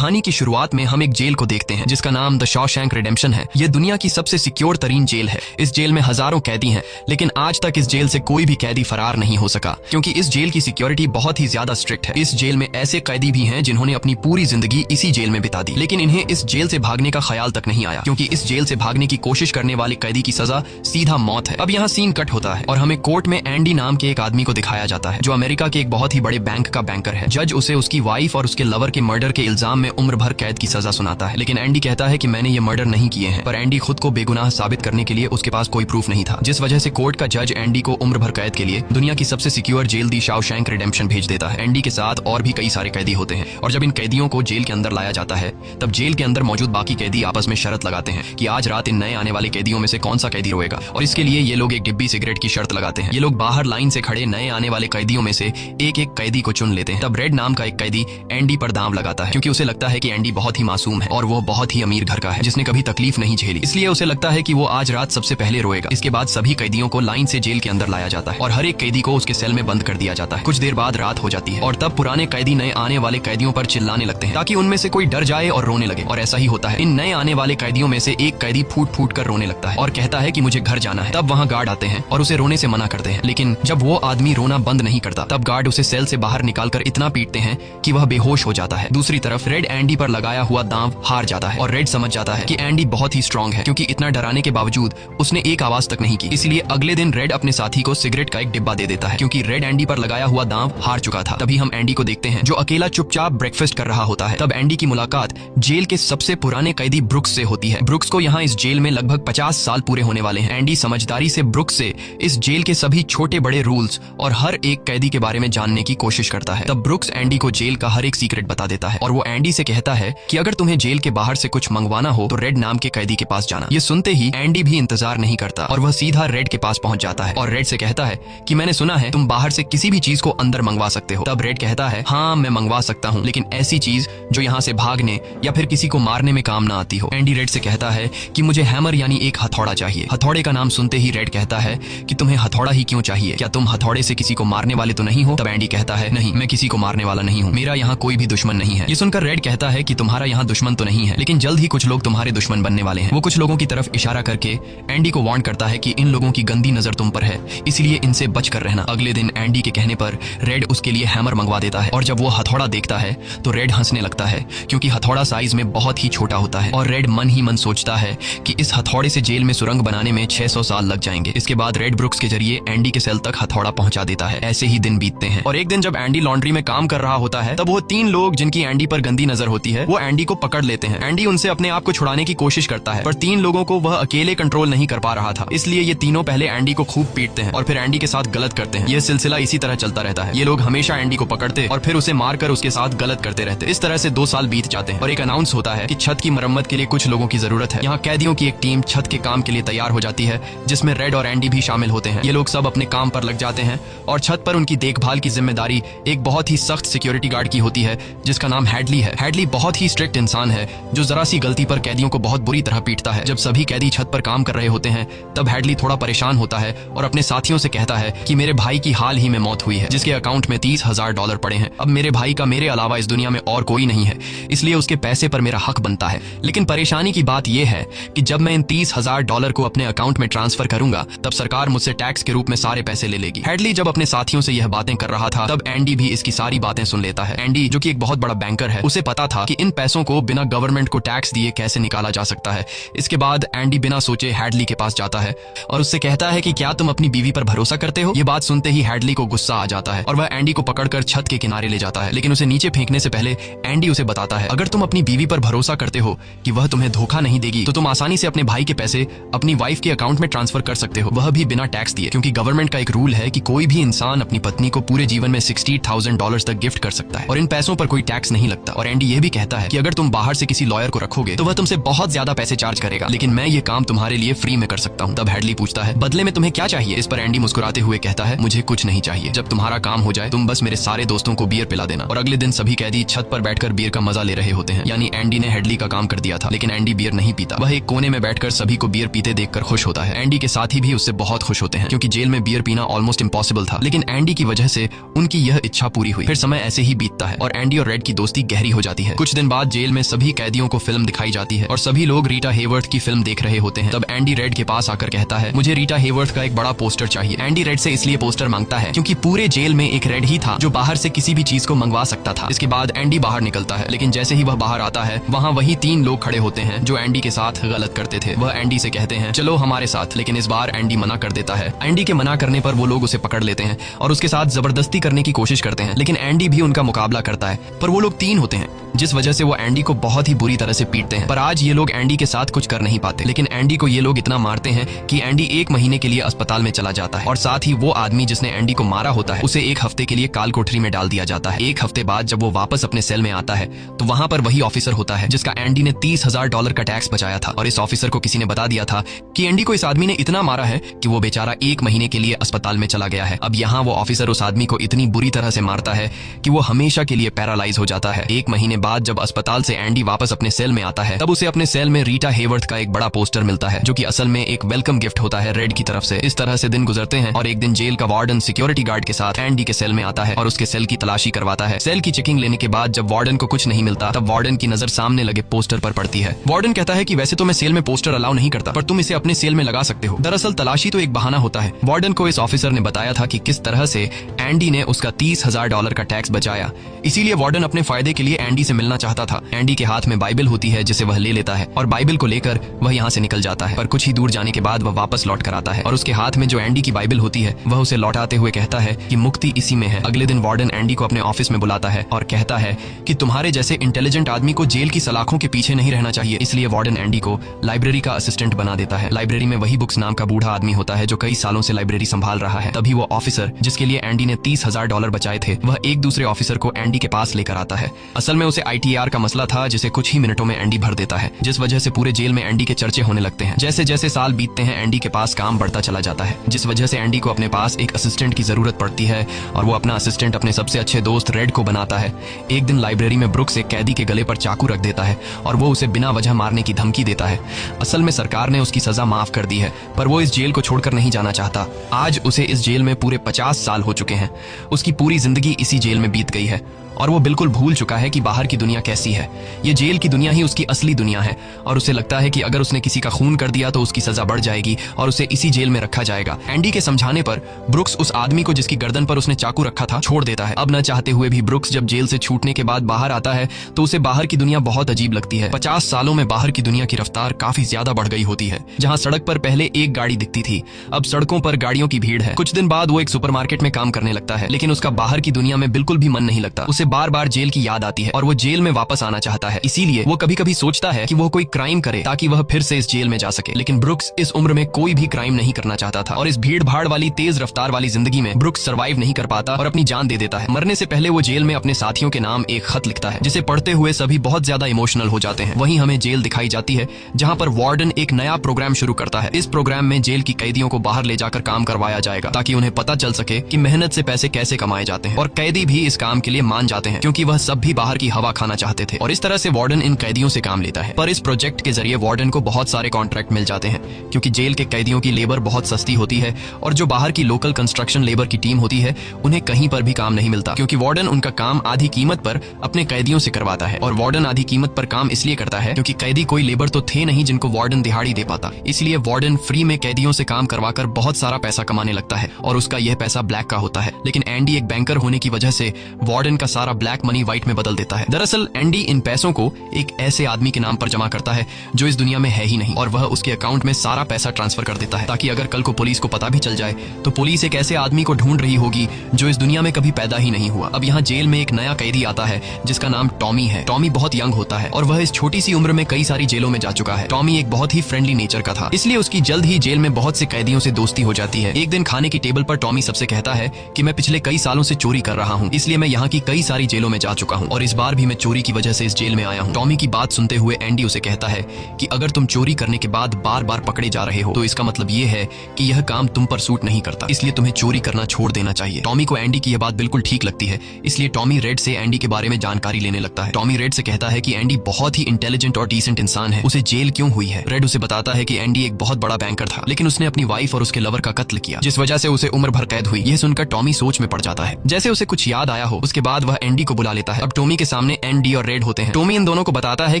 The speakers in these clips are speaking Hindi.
कहानी की शुरुआत में हम एक जेल को देखते हैं जिसका नाम द शॉशैंक रिडेम्पशन है। यह दुनिया की सबसे सिक्योर तरीन जेल है। इस जेल में हजारों कैदी हैं, लेकिन आज तक इस जेल से कोई भी कैदी फरार नहीं हो सका क्योंकि इस जेल की सिक्योरिटी बहुत ही ज्यादा स्ट्रिक्ट है। इस जेल में ऐसे कैदी भी हैं जिन्होंने अपनी पूरी जिंदगी इसी जेल में बिता दी, लेकिन इन्हें इस जेल से भागने का ख्याल तक नहीं आया क्योंकि इस जेल से भागने की कोशिश करने वाले कैदी की सजा सीधा मौत है। अब यहाँ सीन कट होता है और हमें कोर्ट में एंडी नाम के एक आदमी को दिखाया जाता है जो अमेरिका के एक बहुत ही बड़े बैंक का बैंकर है। जज उसे उसकी वाइफ और उसके लवर के मर्डर के इल्जाम में उम्र भर कैद की सजा सुनाता है, लेकिन एंडी कहता है कि मैंने ये मर्डर नहीं किए हैं। पर एंडी खुद को बेगुनाह साबित करने के लिए उसके पास कोई प्रूफ नहीं था, जिस वजह से कोर्ट का जज एंडी को उम्र भर कैद के लिए दुनिया की सबसे सिक्योर जेल दी शॉशैंक रिडेम्पशन भेज देता है। एंडी के साथ और भी कई सारे कैदी होते हैं और जब इन कैदियों को जेल के अंदर लाया जाता है तब जेल के अंदर मौजूद बाकी कैदी आपस में शर्त लगाते हैं कि आज रात इन नए आने वाले कैदियों में से कौन सा कैदी रोएगा, और इसके लिए ये लोग एक डिब्बी सिगरेट की शर्त लगाते हैं। ये लोग बाहर लाइन से खड़े नए आने वाले कैदियों में से एक एक कैदी को चुन लेते हैं। तब रेड नाम का एक कैदी एंडी पर दांव लगाता है क्योंकि उसे लगता है कि एंडी बहुत ही मासूम है और वो बहुत ही अमीर घर का है जिसने कभी तकलीफ नहीं झेली, इसलिए उसे लगता है कि वो आज रात सबसे पहले रोएगा। इसके बाद सभी कैदियों को लाइन से जेल के अंदर लाया जाता है और हर एक कैदी को उसके सेल में बंद कर दिया जाता है। कुछ देर बाद रात हो जाती है और तब पुराने कैदी नए आने वाले कैदियों पर चिल्लाने लगते हैं ताकि उनमें से कोई डर जाए और रोने लगे, और ऐसा ही होता है। इन नए आने वाले कैदियों में से एक कैदी फूट फूट कर रोने लगता है और कहता है कि मुझे घर जाना है। तब वहाँ गार्ड आते हैं और उसे रोने से मना करते हैं, लेकिन जब वो आदमी रोना बंद नहीं करता तब गार्ड उसे सेल से बाहर निकालकर इतना पीटते हैं कि वह बेहोश हो जाता है। दूसरी तरफ रेड एंडी पर लगाया हुआ दांव हार जाता है और रेड समझ जाता है कि एंडी बहुत ही स्ट्रांग है क्योंकि इतना डराने के बावजूद उसने एक आवाज तक नहीं की। इसलिए अगले दिन रेड अपने साथी को सिगरेट का एक डिब्बा दे देता है क्योंकि रेड एंडी पर लगाया हुआ दांव हार चुका था। तभी हम एंडी को देखते हैं जो अकेला चुपचाप ब्रेकफास्ट कर रहा होता है। तब एंडी की मुलाकात जेल के सबसे पुराने कैदी ब्रुक्स से होती है। ब्रुक्स को यहाँ इस जेल में लगभग 50 साल पूरे होने वाले हैं। एंडी समझदारी से ब्रुक्स से इस जेल के सभी छोटे बड़े रूल्स और हर एक कैदी के बारे में जानने की कोशिश करता है। तब ब्रुक्स एंडी को जेल का हर एक सीक्रेट बता देता है और वो एंडी से कहता है कि अगर तुम्हें जेल के बाहर से कुछ मंगवाना हो तो रेड नाम के कैदी के पास जाना। ये सुनते ही एंडी भी इंतजार नहीं करता और वह सीधा रेड के पास पहुंच जाता है और रेड से कहता है कि मैंने सुना है तुम बाहर से किसी भी चीज को अंदर मंगवा सकते हो। तब रेड कहता है हाँ मैं मंगवा सकता हूँ, लेकिन ऐसी चीज जो यहाँ से भागने या फिर किसी को मारने में काम ना आती हो। एंडी रेड से कहता है कि मुझे हैमर यानी एक हथौड़ा चाहिए। हथौड़े का नाम सुनते ही रेड कहता है कि तुम्हें हथौड़ा ही क्यों चाहिए, क्या तुम हथौड़े से किसी को मारने वाले तो नहीं हो? तब एंडी कहता है नहीं, मैं किसी को मारने वाला नहीं हूँ, मेरा यहाँ कोई भी दुश्मन नहीं है। ये सुनकर रेड कहता है कि तुम्हारा यहाँ दुश्मन तो नहीं है, लेकिन जल्द ही कुछ लोग तुम्हारे दुश्मन बनने वाले हैं। वो कुछ लोगों की तरफ इशारा करके एंडी को वार्न करता है कि इन लोगों की गंदी नजर तुम पर है, इसलिए इनसे बच कर रहना। अगले दिन एंडी के कहने पर रेड उसके लिए हैमर मंगवा देता है और जब वो हथौड़ा देखता है तो रेड हंसने लगता है क्योंकि हथौड़ा साइज में बहुत ही छोटा होता है और रेड मन ही मन सोचता है कि इस हथौड़े से जेल में सुरंग बनाने में 600 साल लग जाएंगे। इसके बाद रेड ब्रुक्स के जरिए एंडी के सेल तक हथौड़ा पहुंचा देता है। ऐसे ही दिन बीतते हैं और एक दिन जब एंडी लॉन्ड्री में काम कर रहा होता है तब वो 3 लोग जिनकी एंडी पर गंदी नजर होती है वो एंडी को पकड़ लेते हैं। एंडी उनसे अपने आप को छुड़ाने की कोशिश करता है पर 3 लोगों को वह अकेले कंट्रोल नहीं कर पा रहा था, इसलिए ये तीनों पहले एंडी को खूब पीटते हैं और फिर एंडी के साथ गलत करते हैं। यह सिलसिला इसी तरह चलता रहता है। ये लोग हमेशा एंडी को पकड़ते और फिर उसे मारकर उसके साथ गलत करते रहते। इस तरह से 2 साल बीत जाते हैं और एक अनाउंस होता है कि छत की मरम्मत के लिए कुछ लोगों की जरूरत है। यहाँ कैदियों की एक टीम छत के काम के लिए तैयार हो जाती है जिसमें रेड और एंडी भी शामिल होते हैं। ये लोग सब अपने काम पर लग जाते हैं और छत पर उनकी देखभाल की जिम्मेदारी एक बहुत ही सख्त सिक्योरिटी गार्ड की होती है जिसका नाम हैडली है। हैडली बहुत ही स्ट्रिक्ट इंसान है जो जरा सी गलती पर कैदियों को बहुत बुरी तरह पीटता है। जब सभी कैदी छत पर काम कर रहे होते हैं तब हैडली थोड़ा परेशान होता है और अपने साथियों से कहता है कि मेरे भाई की हाल ही में मौत हुई है जिसके अकाउंट में $30,000 पड़े हैं। अब मेरे भाई का मेरे अलावा इस दुनिया में और कोई नहीं है, इसलिए उसके पैसे पर मेरा हक बनता है। लेकिन परेशानी की बात यह है कि जब मैं इन $30,000 को अपने अकाउंट में ट्रांसफर करूंगा तब सरकार मुझसे टैक्स के रूप में सारे पैसे ले लेगी। हैडली जब अपने साथियों से यह बातें कर रहा था तब एंडी भी इसकी सारी बातें सुन लेता है। एंडी जो कि एक बहुत बड़ा बैंकर है उसे पता था कि इन पैसों को बिना गवर्नमेंट को टैक्स दिए कैसे निकाला जा सकता है। इसके बाद एंडी बिना सोचे हैडली के पास जाता है और उससे कहता है कि क्या तुम अपनी बीवी पर भरोसा करते हो? ये बात सुनते ही हैडली को गुस्सा आ जाता है और वह एंडी को पकड़कर छत के किनारे ले जाता है, लेकिन उसे नीचे फेंकने से पहले एंडी उसे बताता है अगर तुम अपनी बीवी पर भरोसा करते हो कि वह तुम्हें धोखा नहीं देगी तो तुम आसानी से अपने भाई के पैसे अपनी वाइफ के अकाउंट में ट्रांसफर कर सकते हो, वह भी बिना टैक्स दिए, क्योंकि गवर्नमेंट का एक रूल है कि कोई भी इंसान अपनी पत्नी को पूरे जीवन में $60,000 तक गिफ्ट कर सकता है और इन पैसों पर कोई टैक्स नहीं लगता। और एंडी ये भी कहता है कि अगर तुम बाहर से किसी लॉयर को रखोगे तो वह तुमसे बहुत ज्यादा पैसे चार्ज करेगा, लेकिन मैं ये काम तुम्हारे लिए फ्री में कर सकता हूँ। तब हैडली पूछता है बदले में तुम्हें क्या चाहिए? इस पर एंडी मुस्कुराते हुए कहता है मुझे कुछ नहीं चाहिए, जब तुम्हारा काम हो जाए तुम बस मेरे सारे दोस्तों को बियर पिला देना। और अगले दिन सभी कैदी छत पर बैठकर बियर का मजा ले रहे होते हैं, यानी एंडी ने हैडली का काम कर दिया था, लेकिन एंडी बियर नहीं पीता। वह एक कोने में बैठकर सभी को बियर पीते देखकर खुश होता है। एंडी के साथी भी उससे बहुत खुश होते हैं क्योंकि जेल में बियर पीना ऑलमोस्ट इम्पॉसिबल था, लेकिन एंडी की वजह से उनकी यह इच्छा पूरी हुई। फिर समय ऐसे ही बीतता है और एंडी और रेड की दोस्ती गहरी हो जाती है। कुछ दिन बाद जेल में सभी कैदियों को फिल्म दिखाई जाती है और सभी लोग रीटा हेवर्थ की फिल्म देख रहे होते हैं। तब एंडी रेड के पास आकर कहता है, मुझे रीटा हेवर्थ का एक बड़ा पोस्टर चाहिए। एंडी रेड से इसलिए पोस्टर मांगता है क्योंकि पूरे जेल में एक रेड ही था जो बाहर से किसी भी चीज को मंगवा सकता था। इसके बाद एंडी बाहर निकलता है, लेकिन जैसे ही वह बाहर आता है वहाँ वही 3 लोग खड़े होते हैं जो एंडी के साथ गलत करते थे। वह एंडी से कहते हैं, चलो हमारे साथ, लेकिन इस बार एंडी मना कर देता है। एंडी के मना करने पर वो लोग उसे पकड़ लेते हैं और उसके साथ जबरदस्ती करने की कोशिश करते हैं, लेकिन एंडी भी उनका मुकाबला करता है। पर वो लोग 3 होते हैं, जिस वजह से वो एंडी को बहुत ही बुरी तरह से पीटते हैं। पर आज ये लोग एंडी के साथ कुछ कर नहीं पाते, लेकिन एंडी को ये लोग इतना मारते हैं कि एंडी 1 महीने के लिए अस्पताल में चला जाता है और साथ ही वो आदमी जिसने एंडी को मारा होता है उसे 1 हफ्ते के लिए काल कोठरी में डाल दिया जाता है। 1 हफ्ते बाद जब वो वापस अपने सेल में आता है तो वहां पर वही ऑफिसर होता है जिसका एंडी ने $30,000 का टैक्स बचाया था, और इस ऑफिसर को किसी ने बता दिया था कि एंडी को इस आदमी ने इतना मारा है कि वो बेचारा 1 महीने के लिए अस्पताल में चला गया है। अब यहाँ वो ऑफिसर उस आदमी को इतनी बुरी तरह से मारता है कि वो हमेशा के लिए पैरालाइज हो जाता है। 1 महीने बाद जब अस्पताल से एंडी वापस अपने सेल में आता है तब उसे अपने सेल में रीटा हेवर्थ का एक बड़ा पोस्टर मिलता है, जो कि असल में एक वेलकम गिफ्ट होता है रेड की तरफ से। इस तरह से दिन गुजरते हैं और एक दिन जेल का वार्डन सिक्योरिटी गार्ड के साथ एंडी के सेल में आता है और उसके सेल की तलाशी करवाता है। सेल की चेकिंग लेने के बाद जब वार्डन को कुछ नहीं मिलता तब वार्डन की नजर सामने लगे पोस्टर पर पड़ती है। वार्डन कहता है कि वैसे तो मैं सेल में पोस्टर अलाउ नहीं करता, पर तुम इसे अपने सेल में लगा सकते हो। दरअसल तलाशी तो एक बहाना होता है। वार्डन को इस ऑफिसर ने बताया था कि किस तरह से एंडी ने उसका $30,000 का टैक्स बचाया, इसीलिए वार्डन अपने फायदे के लिए एंडी से मिलना चाहता था। एंडी के हाथ में बाइबल होती है जिसे वह ले लेता है और बाइबल को लेकर वह यहाँ से निकल जाता है। पर कुछ ही दूर जाने के बाद वह वापस लौट कर आता है और उसके हाथ में जो एंडी की बाइबल होती है वह उसे लौटाते हुए कहता है कि मुक्ति इसी में है। अगले दिन वार्डन एंडी को अपने ऑफिस में बुलाता है और कहता है कि तुम्हारे जैसे इंटेलिजेंट आदमी को जेल की सलाखों के पीछे नहीं रहना चाहिए। इसलिए वार्डन एंडी को लाइब्रेरी का असिस्टेंट बना देता है। लाइब्रेरी में वही बुक्स नाम का बूढ़ा आदमी होता है जो कई सालों से लाइब्रेरी संभाल रहा है। तभी वो ऑफिसर जिसके लिए एंडी ने $30,000 बचाए थे वह एक दूसरे ऑफिसर को एंडी के पास लेकर आता है। असल में उसे ITR का मसला था जिसे कुछ ही मिनटों में एंडी भर देता है, जिस वजह से पूरे जेल में एंडी के चर्चे होने लगते हैं। जैसे जैसे साल बीतते हैं एंडी के पास काम बढ़ता चला जाता है, जिस वजह से एंडी को अपने पास एक असिस्टेंट की जरूरत पड़ती है और वो अपना असिस्टेंट अपने सबसे अच्छे दोस्त रेड को बनाता है। एक दिन लाइब्रेरी में ब्रुक्स एक कैदी के गले पर चाकू रख देता है और वो उसे बिना वजह मारने की धमकी देता है। असल में सरकार ने उसकी सजा माफ कर दी है, पर वो इस जेल को छोड़कर नहीं जाना चाहता। आज उसे इस जेल में पूरे 50 साल हो चुके हैं। उसकी पूरी जिंदगी इसी जेल में बीत गई है और वो बिल्कुल भूल चुका है कि बाहर की दुनिया कैसी है। ये जेल की दुनिया ही उसकी असली दुनिया है और उसे लगता है कि अगर उसने किसी का खून कर दिया तो उसकी सजा बढ़ जाएगी और उसे इसी जेल में रखा जाएगा। एंडी के समझाने पर ब्रुक्स उस आदमी को जिसकी गर्दन पर उसने चाकू रखा था छोड़ देता है। अब न चाहते हुए भी ब्रुक्स जब जेल से छूटने के बाद बाहर आता है तो उसे बाहर की दुनिया बहुत अजीब लगती है। 50 सालों में बाहर की दुनिया की रफ्तार काफी ज्यादा बढ़ गई होती है। जहाँ सड़क पर पहले एक गाड़ी दिखती थी, अब सड़कों पर गाड़ियों की भीड़ है। कुछ दिन बाद वो एक सुपरमार्केट में काम करने लगता है, लेकिन उसका बाहर की दुनिया में बिल्कुल भी मन नहीं लगता। उसे बार बार जेल की याद आती है और वो जेल में वापस आना चाहता है। इसीलिए वो कभी कभी सोचता है कि वो कोई क्राइम करे ताकि वह फिर से इस जेल में जा सके। लेकिन ब्रुक्स इस उम्र में कोई भी क्राइम नहीं करना चाहता था और इस भीड़ भाड़ वाली तेज रफ्तार वाली जिंदगी में ब्रुक्स सर्वाइव नहीं कर पाता और अपनी जान दे देता है। मरने से पहले वो जेल में अपने साथियों के नाम एक खत लिखता है जिसे पढ़ते हुए सभी बहुत ज्यादा इमोशनल हो जाते हैं। वहीं हमें जेल दिखाई जाती है जहाँ पर वार्डन एक नया प्रोग्राम शुरू करता है। इस प्रोग्राम में जेल की कैदियों को बाहर ले जाकर काम करवाया जाएगा ताकि उन्हें पता चल सके कि मेहनत से पैसे कैसे कमाए जाते हैं, और कैदी भी इस काम के लिए मान जाते हैं क्योंकि वह सब भी बाहर की हवा खाना चाहते थे। और इस तरह से वार्डन इन कैदियों से काम लेता है। पर इस प्रोजेक्ट के जरिए वार्डन को बहुत सारे कॉन्ट्रैक्ट मिल जाते हैं क्योंकि जेल के कैदियों की लेबर बहुत सस्ती होती है और जो बाहर की लोकल कंस्ट्रक्शन लेबर की टीम होती है उन्हें कहीं पर भी काम नहीं मिलता क्योंकि वार्डन उनका काम आधी कीमत पर अपने कैदियों से करवाता है। और वार्डन आधी कीमत पर काम इसलिए करता है क्योंकि कैदी कोई लेबर तो थे नहीं जिनको वार्डन दिहाड़ी दे पाता। इसलिए वार्डन फ्री में कैदियों से काम करवाकर बहुत सारा पैसा कमाने लगता है और उसका यह पैसा ब्लैक का होता है। लेकिन एंडी एक बैंकर होने की वजह से वार्डन का सारा ब्लैक मनी व्हाइट में बदल देता है। दरअसल एंडी इन पैसों को एक ऐसे आदमी के नाम पर जमा करता है जो इस दुनिया में है ही नहीं और वह उसके अकाउंट में सारा पैसा ट्रांसफर कर देता है ताकि अगर कल को पुलिस को पता भी चल जाए तो पुलिस एक ऐसे आदमी को ढूंढ रही होगी जो इस दुनिया में कभी पैदा ही नहीं हुआ। अब यहाँ जेल में एक नया कैदी आता है जिसका नाम टॉमी है। टॉमी बहुत यंग होता है और वह इस छोटी सी उम्र में कई सारी जेलों में जा चुका है। टॉमी एक बहुत ही फ्रेंडली नेचर का था, इसलिए उसकी जल्द ही जेल में बहुत से कैदियों से दोस्ती हो जाती है। एक दिन खाने की टेबल पर टॉमी सबसे कहता है कि मैं पिछले कई सालों से चोरी कर रहा हूँ, इसलिए मैं यहाँ की कई सारी जेलों में जा चुका हूँ और इस बार भी मैं चोरी की वजह से इस जेल में आया हूँ। टॉमी की बात सुनते हुए एंडी उसे कहता है कि अगर तुम चोरी करने के बाद बार बार पकड़े जा रहे हो तो इसका मतलब ये है कि यह काम तुम पर सूट नहीं करता, इसलिए तुम्हें चोरी करना छोड़ देना चाहिए। टॉमी को एंडी की यह बात बिल्कुल ठीक लगती है, इसलिए टॉमी रेड से एंडी के बारे में जानकारी लेने लगता है। टॉमी रेड से कहता है कि एंडी बहुत ही इंटेलिजेंट और डिसेंट इंसान है, उसे जेल क्यों हुई है। रेड उसे बताता है कि एंडी एक बहुत बड़ा बैंकर था लेकिन उसने अपनी वाइफ और उसके लवर का कत्ल किया जिस वजह से उसे उम्र भर कैद हुई। यह सुनकर टॉमी सोच में पड़ जाता है। जैसे उसे कुछ याद आया हो उसके बाद वह एंडी को बुला लेता है। अब टॉमी के सामने एंडी और रेड होते हैं। टॉमी इन दोनों को बताता है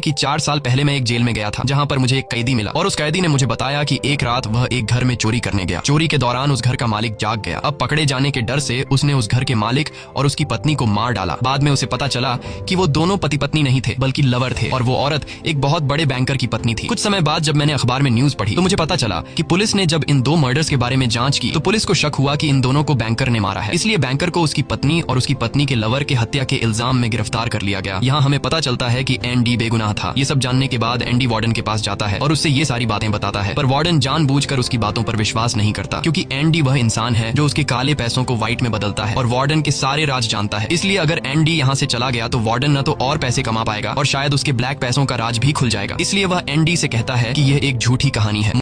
कि 4 साल पहले मैं एक जेल में गया था जहां पर मुझे एक कैदी मिला और उस कैदी ने मुझे बताया कि एक रात वह एक घर में चोरी करने गया। चोरी के दौरान उस घर का मालिक जाग गया। अब पकड़े जाने के डर से उसने उस घर के मालिक और उसकी पत्नी को मार डाला। बाद में उसे पता चला कि वो दोनों पति पत्नी नहीं थे बल्कि लवर थे और वो औरत एक बहुत बड़े बैंकर की पत्नी थी। कुछ समय बाद जब मैंने अखबार में न्यूज पढ़ी तो मुझे पता चला कि पुलिस ने जब इन 2 मर्डर्स के बारे में जांच की तो पुलिस को शक हुआ कि इन दोनों को बैंकर ने मारा है। इसलिए बैंकर को उसकी पत्नी और उसकी पत्नी के लवर के हत्या के इल्जाम में गिरफ्तार कर लिया गया। यहाँ हमें पता चलता है कि एंडी बेगुनाह था। ये सब जानने के बाद एंडी वार्डन के पास जाता है और उससे ये सारी बातें बताता है, पर वार्डन जानबूझकर उसकी बातों पर विश्वास नहीं करता क्योंकि एंडी वह इंसान है जो उसके काले पैसों को व्हाइट में बदलता है और वार्डन के सारे राज जानता है। इसलिए अगर एंडी यहाँ से चला गया तो वार्डन न तो और पैसे कमा पाएगा और शायद उसके ब्लैक पैसों का राज भी खुल जाएगा। इसलिए वह एंडी से कहता है कि यह एक झूठी कहानी है।